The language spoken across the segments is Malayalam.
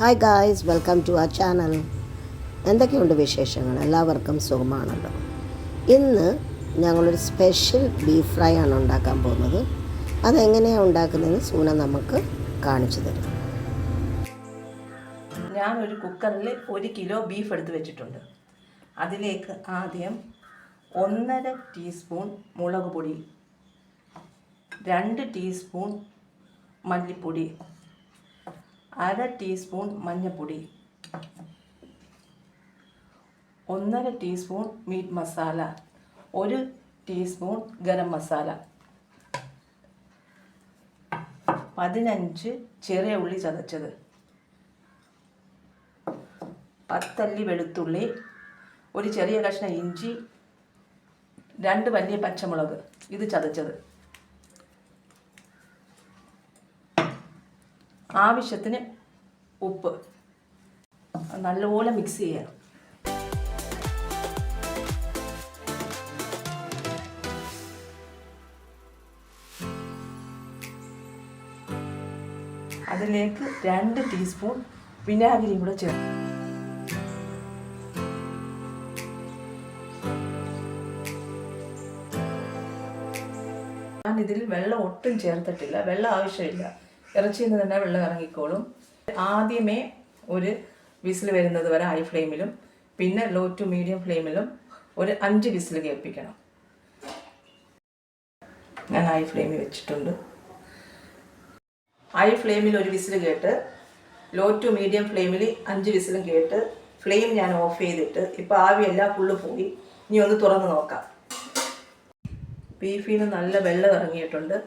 Hi guys, welcome to our channel. എന്തൊക്കെയുണ്ട് വിശേഷങ്ങൾ? എല്ലാവർക്കും സുഖമാണല്ലോ. ഇന്ന് ഞങ്ങളൊരു സ്പെഷ്യൽ ബീഫ് ഫ്രൈ ആണ് ഉണ്ടാക്കാൻ പോകുന്നത്. അതെങ്ങനെയാണ് ഉണ്ടാക്കുന്നതെന്ന് സൂന നമുക്ക് കാണിച്ചു തരും. ഞാനൊരു കുക്കറിൽ 1 കിലോ ബീഫ് എടുത്ത് വെച്ചിട്ടുണ്ട്. അതിലേക്ക് ആദ്യം 1.5 ടീസ്പൂൺ മുളക് പൊടി, 2 ടീസ്പൂൺ മല്ലിപ്പൊടി, 1/2 ടീസ്പൂൺ മഞ്ഞൾപ്പൊടി, 1.5 teaspoon meet masala, 1 teaspoon garam masala, 15 ചെറിയ ഉള്ളി ചതച്ചത്, 10 അല്ലി വെളുത്തുള്ളി, ഒരു ചെറിയ കഷ്ണം ഇഞ്ചി, 2 വലിയ പച്ചമുളക് ഇത് ചതച്ചത്, ആവശ്യത്തിന് ഉപ്പ്. നല്ലപോലെ മിക്സ് ചെയ്യണം. അതിലേക്ക് 2 ടീസ്പൂൺ വിനാഗിരി കൂടെ ചേർക്കും. ഞാനിതിൽ വെള്ളം ഒട്ടും ചേർത്തിട്ടില്ല. വെള്ളം ആവശ്യമില്ല. ഇറച്ചിയിൽ നിന്ന് തന്നെ വെള്ളം ഇറങ്ങിക്കോളും. ആദ്യമേ ഒരു വിസിൽ വരുന്നത് വരെ ഹൈ ഫ്ലെയിമിലും പിന്നെ ലോ ടു മീഡിയം ഫ്ലെയിമിലും ഒരു 5 വിസിൽ കേൾപ്പിക്കണം. ഞാൻ ഹൈ ഫ്ലെയിമിൽ വെച്ചിട്ടുണ്ട്. ഹൈ ഫ്ലെയിമിൽ ഒരു വിസിൽ കേട്ട് ലോ ടു മീഡിയം ഫ്ലെയിമിൽ 5 വിസിലും കേട്ട് ഫ്ലെയിം ഞാൻ ഓഫ് ചെയ്തിട്ട് ഇപ്പോൾ ആവിയെല്ലാം ഫുള്ള് പോയി. ഇനി ഒന്ന് തുറന്ന് നോക്കാം. ബീഫിൽ നിന്ന് നല്ല വെള്ളം ഇറങ്ങിയിട്ടുണ്ട്.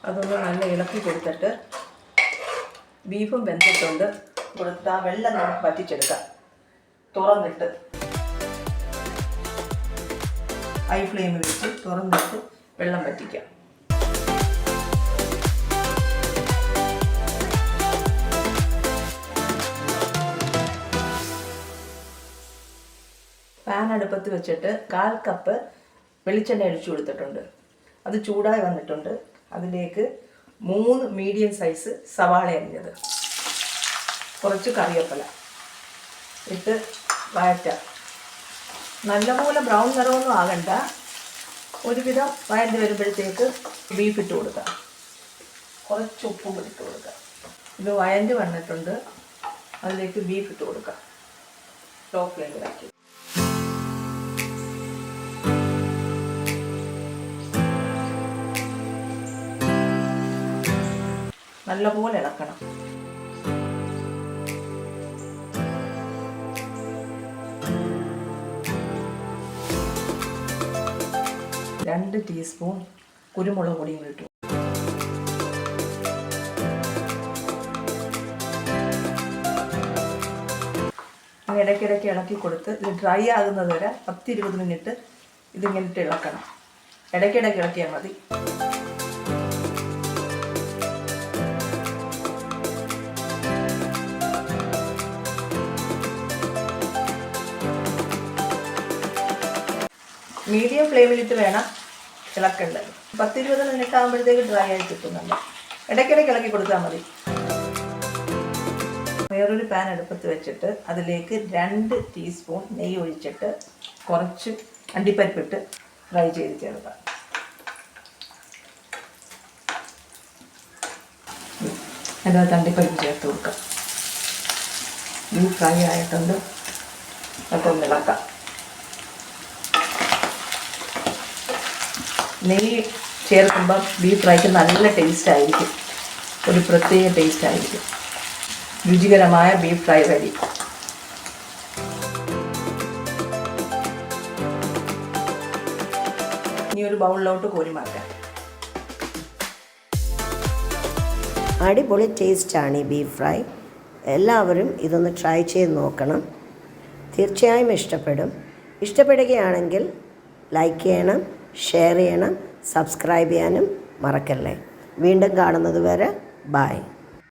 അതൊന്ന് നല്ല ഇളക്കി കൊടുത്തിട്ട് ബീഫും വെന്തിട്ടുണ്ട് കൊടുത്തിട്ട് ആ വെള്ളം നമുക്ക് വറ്റിച്ചെടുക്കാം. തുറന്നിട്ട് ഹൈ ഫ്ലെയിമിൽ വെച്ച് തുറന്നിട്ട് വെള്ളം വറ്റിക്കാം. പാൻ അടുപ്പത്ത് വെച്ചിട്ട് 1/4 കപ്പ് വെളിച്ചെണ്ണ ഒഴിച്ചു കൊടുത്തിട്ടുണ്ട്. അത് ചൂടായി വന്നിട്ടുണ്ട്. അതിലേക്ക് 3 മീഡിയം സൈസ് സവാള അരിഞ്ഞത്, കുറച്ച് കറിവേപ്പില ഇട്ട് വഴറ്റാം. നല്ലപോലെ ബ്രൗൺ നിറമൊന്നും ആകണ്ട. ഒരുവിധം വഴണ്ട് വരുമ്പോഴത്തേക്ക് ബീഫ് ഇട്ട് കൊടുക്കാം. കുറച്ച് ഉപ്പും കൂടി ഇട്ട് കൊടുക്കാം. ഇത് വഴണ്ട് വന്നിട്ടുണ്ട്. അതിലേക്ക് ബീഫ് ഇട്ട് കൊടുക്കാം. ലോ ഫ്ലെയിമിലാക്കി നല്ലപോലെ ഇളക്കണം. രണ്ട് ടീസ്പൂൺ കുരുമുളക് പൊടിയും ഇട്ടു. ഇടയ്ക്കിടയ്ക്ക് ഇളക്കി കൊടുത്ത് ഇത് ഡ്രൈ ആകുന്നത് വരെ 10-20 മിനിറ്റ് ഇതിങ്ങനെ ഇട്ട് ഇളക്കണം. ഇടയ്ക്കിടയ്ക്ക് ഇളക്കിയാൽ മതി. മീഡിയം ഫ്ലെയിമിലിട്ട് വേണം ഇളക്കേണ്ടത്. 10-20 മിനിറ്റ് ആകുമ്പോഴത്തേക്ക് ഡ്രൈ ആയി കിട്ടുന്നുണ്ട്. ഇടയ്ക്കിടയ്ക്ക് ഇളക്കി കൊടുത്താൽ മതി. വേറൊരു പാൻ അടുപ്പത്ത് വെച്ചിട്ട് അതിലേക്ക് 2 ടീസ്പൂൺ നെയ്യ് ഒഴിച്ചിട്ട് കുറച്ച് അണ്ടിപ്പരിപ്പിട്ട് ഫ്രൈ ചെയ്ത് ചേർക്കാം. അതിനകത്ത് അണ്ടിപ്പരിപ്പ് ചേർത്ത് കൊടുക്കാം. ബീഫ് ഫ്രൈ ആയിട്ടുണ്ട്. അതൊക്കെ ഒന്ന് ഇളക്കാം. നെയ്യ് ചേർക്കുമ്പം ബീഫ് ഫ്രൈക്ക് നല്ല ടേസ്റ്റ് ആയിരിക്കും. ഒരു പ്രത്യേക ടേസ്റ്റ് ആയിരിക്കും. രുചികരമായ ബീഫ് ഫ്രൈ റെഡി. ഇനി ഒരു ബൗളിലോട്ട് കോരി മാറ്റാം. അടിപൊളി ടേസ്റ്റാണ് ഈ ബീഫ് ഫ്രൈ. എല്ലാവരും ഇതൊന്ന് ട്രൈ ചെയ്ത് നോക്കണം. തീർച്ചയായും ഇഷ്ടപ്പെടും. ഇഷ്ടപ്പെടുകയാണെങ്കിൽ ലൈക്ക് ചെയ്യണം, ഷെയർ ചെയ്യണം, സബ്സ്ക്രൈബ് ചെയ്യാനും മറക്കല്ലേ. വീണ്ടും കാണുന്നത് വരെ ബൈ.